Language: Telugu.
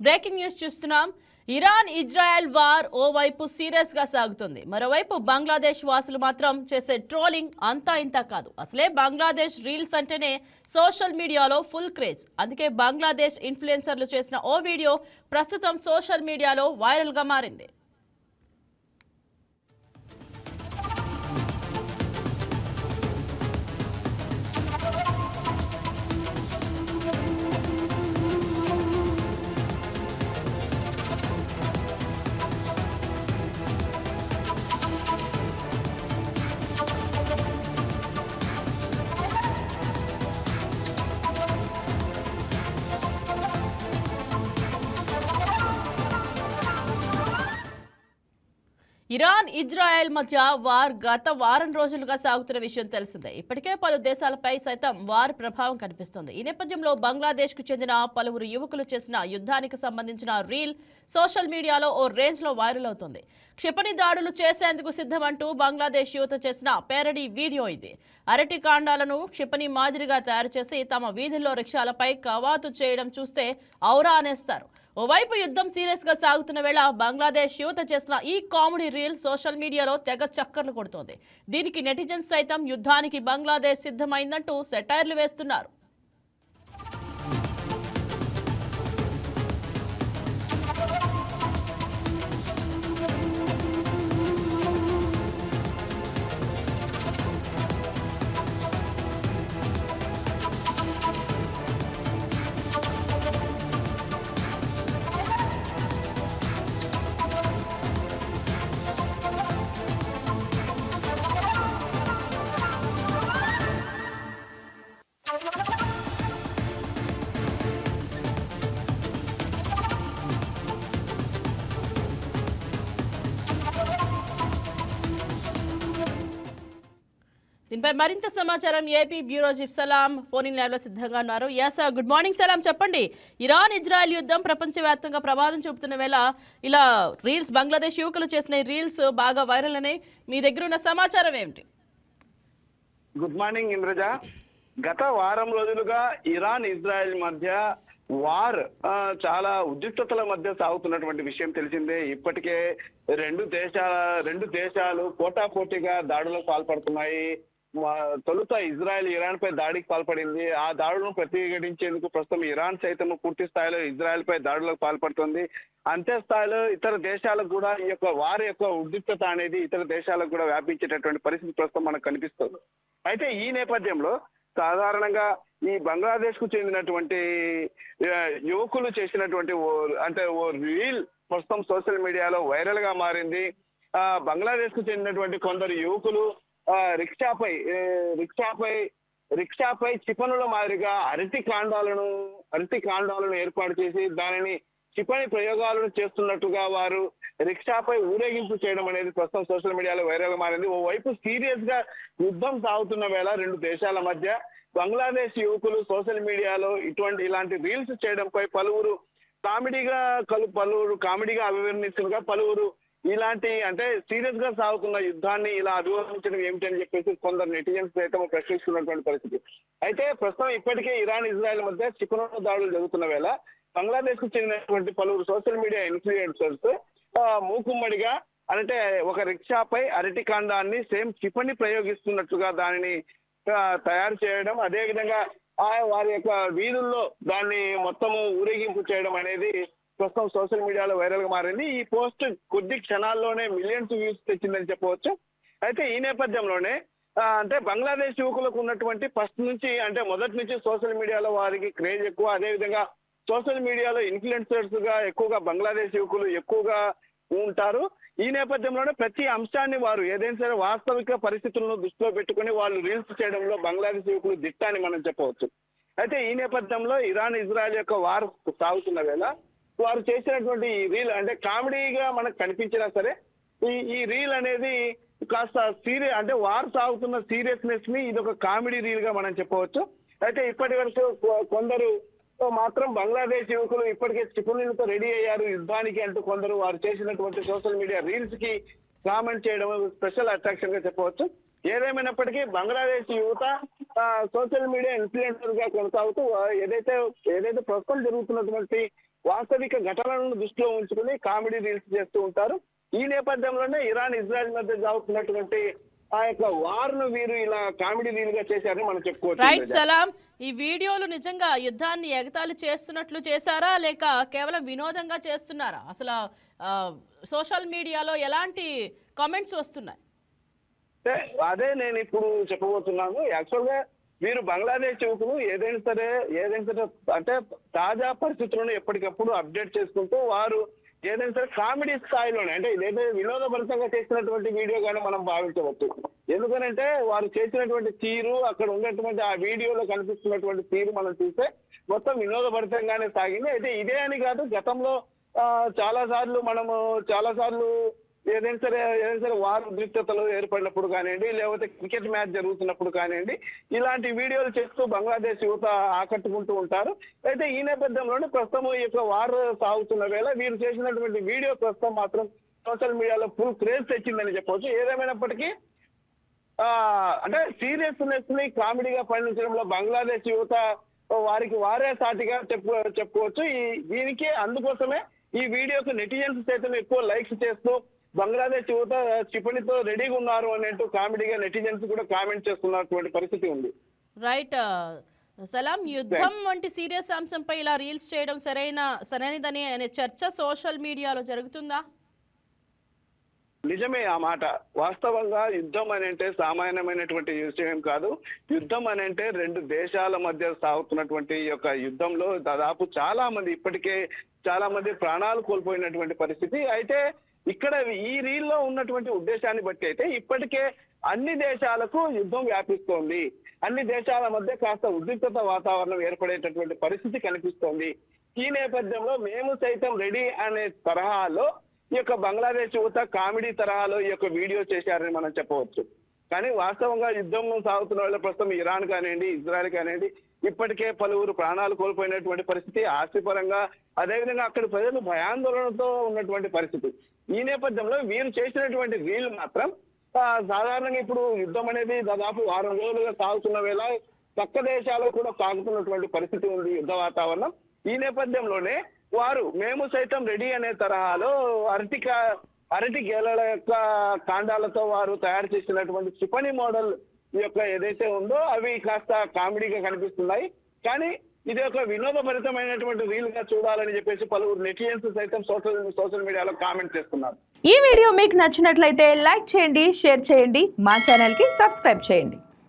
బ్రేకింగ్ న్యూస్ చూస్తున్నాం. ఇరాన్ ఇజ్రాయెల్ వార్ ఓవైపు సీరియస్ గా సాగుతుంది. మరోవైపు బంగ్లాదేశ్ వాసులు మాత్రం చేసే ట్రోలింగ్ అంతా ఇంత కాదు. అసలే బంగ్లాదేశ్ రీల్స్ అంటేనే సోషల్ మీడియాలో ఫుల్ క్రేజ్. అందుకే బంగ్లాదేశ్ ఇన్ఫ్లుయెన్సర్లు చేసిన ఓ వీడియో ప్రస్తుతం సోషల్ మీడియాలో వైరల్ గా మారింది. ఇరాన్ ఇజ్రాయెల్ మధ్య వార్ గత వారం రోజులుగా సాగుతున్న విషయం తెలిసిందే. ఇప్పటికే పలు దేశాలపై సైతం వార్ ప్రభావం కనిపిస్తుంది. ఈ నేపథ్యంలో బంగ్లాదేశ్ కు చెందిన పలువురు యువకులు చేసిన యుద్ధానికి సంబంధించిన రీల్ సోషల్ మీడియాలో ఓ రేంజ్ లో వైరల్ అవుతుంది. క్షిపణి దాడులు చేసేందుకు సిద్ధమంటూ బంగ్లాదేశ్ యువత చేసిన పేరడీ వీడియో ఇది. అరటి కాండాలను క్షిపణి మాదిరిగా తయారు చేసి తమ వీధుల్లో రిక్షాలపై కవాతు చేయడం చూస్తే ఔరా అనేస్తారు. ఓవైపు యుద్ధం సీరియస్ గా సాగుతున్న వేళ బంగ్లాదేశ్ యువత చేసిన ఈ కామెడీ రీల్ సోషల్ మీడియాలో తెగ చక్కర్లు కొడుతోంది. దీనికి నెటిజన్స్ సైతం యుద్ధానికి బంగ్లాదేశ్ సిద్ధమైందంటూ సెటైర్లు వేస్తున్నారు. దీనిపై మరింత సమాచారం AP bureau chief Salam phone in live లో సిద్ధంగా ఉన్నారు. యస్ గుడ్ మార్నింగ్ సలాం, చెప్పండి. ఇరాన్ ఇజ్రాయెల్ యుద్ధం ప్రపంచవ్యాప్తంగా ప్రభావం చూపుతున్న వేళ ఇలా రీల్స్ బంగ్లాదేశ్ యువకులు చేసిన రీల్స్ బాగా వైరల్ అనేవి. మీ దగ్గర ఉన్న సమాచారం ఏమిటి? Good morning Indraja. గత వారం రోజులుగా ఇరాన్ ఇజ్రాయెల్ మధ్య వార్ చాలా ఉద్రిక్తతల మధ్య సాగుతున్నటువంటి విషయం తెలిసిందే. ఇప్పటికే రెండు దేశాలు పోటాపోటీగా దాడులకు పాల్పడుతున్నాయి. తొలుత ఇజ్రాయెల్ ఇరాన్ పై దాడికి పాల్పడింది. ఆ దాడులను ప్రతిఘటించేందుకు ప్రస్తుతం ఇరాన్ సైతం పూర్తి స్థాయిలో ఇజ్రాయెల్ పై దాడులకు పాల్పడుతుంది. అంతే స్థాయిలో ఇతర దేశాలకు కూడా ఈ యొక్క వారి యొక్క ఉద్రిక్తత అనేది ఇతర దేశాలకు కూడా వ్యాపించేటటువంటి పరిస్థితి ప్రస్తుతం మనకు కనిపిస్తుంది. అయితే ఈ నేపథ్యంలో సాధారణంగా ఈ బంగ్లాదేశ్ కు చెందినటువంటి యువకులు చేసినటువంటి ఓ రీల్ ప్రస్తుతం సోషల్ మీడియాలో వైరల్ గా మారింది. బంగ్లాదేశ్ కు చెందినటువంటి కొందరు యువకులు రిక్షాపై క్షిపణుల మాదిరిగా అరటి కాండాలను ఏర్పాటు చేసి దానిని క్షిపణి ప్రయోగాలను చేస్తున్నట్టుగా వారు రిక్షాపై ఊరేగింపు చేయడం అనేది ప్రస్తుతం సోషల్ మీడియాలో వైరల్ గా మారింది. ఓవైపు సీరియస్ గా యుద్ధం సాగుతున్న వేళ రెండు దేశాల మధ్య బంగ్లాదేశ్ యువకులు సోషల్ మీడియాలో ఇలాంటి రీల్స్ చేయడంపై పలువురు కామెడీగా అభివర్ణిస్తున్నగా పలువురు ఇలాంటి అంటే సీరియస్ గా సాగుతున్న యుద్ధాన్ని ఇలా అభివర్ణించడం ఏమిటని చెప్పేసి కొందరు నెటిజన్స్ సైతం ప్రశ్నిస్తున్నటువంటి పరిస్థితి. అయితే ప్రస్తుతం ఇప్పటికే ఇరాన్ ఇజ్రాయెల్ మధ్య క్షిపణుల దాడులు జరుగుతున్న వేళ బంగ్లాదేశ్ కు చెందినటువంటి పలువురు సోషల్ మీడియా ఇన్ఫ్లుయెన్సర్స్ మూకుమ్మడిగా అంటే ఒక రిక్షాపై అరటి కాండాన్ని సేమ్ క్షిపణి ప్రయోగిస్తున్నట్లుగా దానిని తయారు చేయడం, అదేవిధంగా వారి యొక్క వీధుల్లో దాన్ని మొత్తము ఊరేగింపు చేయడం అనేది ప్రస్తుతం సోషల్ మీడియాలో వైరల్ గా మారింది. ఈ పోస్ట్ కొద్ది క్షణాల్లోనే మిలియన్స్ వ్యూస్ తెచ్చిందని చెప్పవచ్చు. అయితే ఈ నేపథ్యంలోనే అంటే బంగ్లాదేశ్ యువకులకు ఉన్నటువంటి ఫస్ట్ నుంచి అంటే మొదటి నుంచి సోషల్ మీడియాలో వారికి క్రేజ్ ఎక్కువ. అదేవిధంగా సోషల్ మీడియాలో ఇన్ఫ్లుయెన్సర్స్ గా ఎక్కువగా బంగ్లాదేశ్ యువకులు ఎక్కువగా ఉంటారు. ఈ నేపథ్యంలోనే ప్రతి అంశాన్ని వారు ఏదైనా సరే వాస్తవిక పరిస్థితులను దృష్టిలో పెట్టుకుని వాళ్ళు రీల్స్ చేయడంలో బంగ్లాదేశ్ యువకులు దిట్ట అని మనం చెప్పవచ్చు. అయితే ఈ నేపథ్యంలో ఇరాన్ ఇజ్రాయెల్ యొక్క వార్ సాగుతున్న వేళ వారు చేసినటువంటి ఈ రీల్ అంటే కామెడీగా మనకు కనిపించినా సరే ఈ రీల్ అనేది కాస్త అంటే వార్ సాగుతున్న సీరియస్నెస్ ని ఇది ఒక కామెడీ రీల్ గా మనం చెప్పవచ్చు. అయితే ఇప్పటి వరకు కొందరు మాత్రం బంగ్లాదేశ్ యువకులు ఇప్పటికే క్షిపణులతో రెడీ అయ్యారు యుద్ధానికి అంటూ కొందరు వారు చేసినటువంటి సోషల్ మీడియా రీల్స్ కి కామెంట్ చేయడం స్పెషల్ అట్రాక్షన్ గా చెప్పవచ్చు. ఏదేమైనప్పటికీ బంగ్లాదేశ్ యువత సోషల్ మీడియా ఇన్ఫ్లుయెన్సర్ గా కొనసాగుతూ ఏదైతే ప్రస్తుతం జరుగుతున్నటువంటి వాస్తవిక ఘటనలను దృష్టిలో ఉంచుకుని కామెడీ రీల్స్ చేస్తూ ఉంటారు. ఈ నేపథ్యంలోనే ఇరాన్ ఇజ్రాయెల్ మధ్య జరుగుతున్నటువంటి ఆ యొక్క వార్ను వీరు ఇలా కామెడీ రీల్ గా చేశారని మనం చెప్పుకోవచ్చు. రైట్ సలాం, ఈ వీడియోలు నిజంగా యుద్ధాన్ని ఎగతాళి చేస్తున్నట్లు చేశారా లేక కేవలం వినోదంగా చేస్తున్నారా? అసలు సోషల్ మీడియాలో ఎలాంటి కామెంట్స్ వస్తున్నాయి? అదే నేను ఇప్పుడు చెప్పబోతున్నాను. యాక్చువల్ గా వీరు బంగ్లాదేశ్ యువకులు ఏదైనా సరే అంటే తాజా పరిస్థితులను ఎప్పటికప్పుడు అప్డేట్ చేసుకుంటూ వారు ఏదైనా సరే కామెడీ స్థాయిలోనే, అంటే ఇదైతే వినోదభరితంగా చేసినటువంటి వీడియోగానే మనం భావించవచ్చు. ఎందుకనంటే వారు చేసినటువంటి తీరు, అక్కడ ఉన్నటువంటి ఆ వీడియోలో కనిపిస్తున్నటువంటి తీరు మనం చూస్తే మొత్తం వినోదభరితంగానే సాగింది. అయితే ఇదే అని కాదు, గతంలో చాలా సార్లు ఏదైనా సరే వారు ఉద్రిక్తతలు ఏర్పడినప్పుడు కానివ్వండి, లేకపోతే క్రికెట్ మ్యాచ్ జరుగుతున్నప్పుడు కానివ్వండి, ఇలాంటి వీడియోలు చేస్తూ బంగ్లాదేశ్ యువత ఆకట్టుకుంటూ ఉంటారు. అయితే ఈ నేపథ్యంలోనే ప్రస్తుతం ఈ యొక్క వార్ సాగుతున్న వేళ వీరు చేసినటువంటి వీడియో ప్రస్తుతం మాత్రం సోషల్ మీడియాలో ఫుల్ క్రేజ్ తెచ్చిందని చెప్పవచ్చు. ఏదేమైనప్పటికీ అంటే సీరియస్నెస్ ని కామెడీగా పండించడంలో బంగ్లాదేశ్ యువత వారికి వారే సాటిగా చెప్పుకోవచ్చు. దీనికి అందుకోసమే ఈ వీడియోకు నెటిజన్స్ సైతం ఎక్కువ లైక్స్ చేస్తూ బంగ్లాదేశ్ యువత క్షిపణితో రెడీగా ఉన్నారు అనేట్టు కామెడీగా నెటిజన్స్ కూడా కామెంట్ చేస్తున్నటువంటి పరిస్థితి ఉంది. రైట్ సలాం, యుద్ధం వంటి సీరియస్ అంశంపై ఇలా రీల్స్ చేయడం సరైనదని అనే చర్చ సోషల్ మీడియాలో జరుగుతుందా? నిజమే ఆ మాట. వాస్తవంగా యుద్ధం అనంటే సామాన్యమైనటువంటి విషయం కాదు. యుద్ధం అనంటే రెండు దేశాల మధ్య సాగుతున్నటువంటి యొక్క యుద్ధంలో దాదాపు ఇప్పటికే చాలా మంది ప్రాణాలు కోల్పోయినటువంటి పరిస్థితి. అయితే ఇక్కడ ఈ రీల్లో ఉన్నటువంటి ఉద్దేశాన్ని బట్టి అయితే ఇప్పటికే అన్ని దేశాలకు యుద్ధం వ్యాపిస్తోంది. అన్ని దేశాల మధ్య కాస్త ఉద్రిక్తత వాతావరణం ఏర్పడేటటువంటి పరిస్థితి కనిపిస్తోంది. ఈ నేపథ్యంలో మేము సైతం రెడీ అనే తరహాలో ఈ యొక్క బంగ్లాదేశ్ యువత కామెడీ తరహాలో ఈ యొక్క వీడియో చేశారని మనం చెప్పవచ్చు. కానీ వాస్తవంగా యుద్ధం సాగుతున్న వాళ్ళ ప్రస్తుతం ఇరాన్ కానివ్వండి, ఇజ్రాయెల్ కానివ్వండి, ఇప్పటికే పలువురు ప్రాణాలు కోల్పోయినటువంటి పరిస్థితి, ఆస్తిపరంగా అదేవిధంగా అక్కడ ప్రజలు భయాందోళనతో ఉన్నటువంటి పరిస్థితి. ఈ నేపథ్యంలో వీరు చేసినటువంటి రీల్ మాత్రం సాధారణంగా ఇప్పుడు యుద్ధం అనేది దాదాపు 6 రోజులుగా సాగుతున్న వేళ పక్క దేశాలు కూడా సాగుతున్నటువంటి పరిస్థితి ఉంది యుద్ధ వాతావరణం. ఈ నేపథ్యంలోనే వారు మేము సైతం రెడీ అనే తరహాలో అరటి గేలల యొక్క కాండాలతో వారు తయారు చేసినటువంటి క్షిపణి మోడల్ యొక్క ఏదైతే ఉందో అవి కాస్త కామెడీగా కనిపిస్తున్నాయి. కానీ ఇది ఒక వినోదభరితమైనటువంటి రీల్ గా చూడాలని చెప్పేసి పలువురు నెటిజన్స్ సైతం సోషల్ మీడియాలో కామెంట్ చేస్తున్నారు. ఈ వీడియో మీకు నచ్చినట్లయితే లైక్ చేయండి, షేర్ చేయండి, మా ఛానల్ కి సబ్స్క్రైబ్ చేయండి.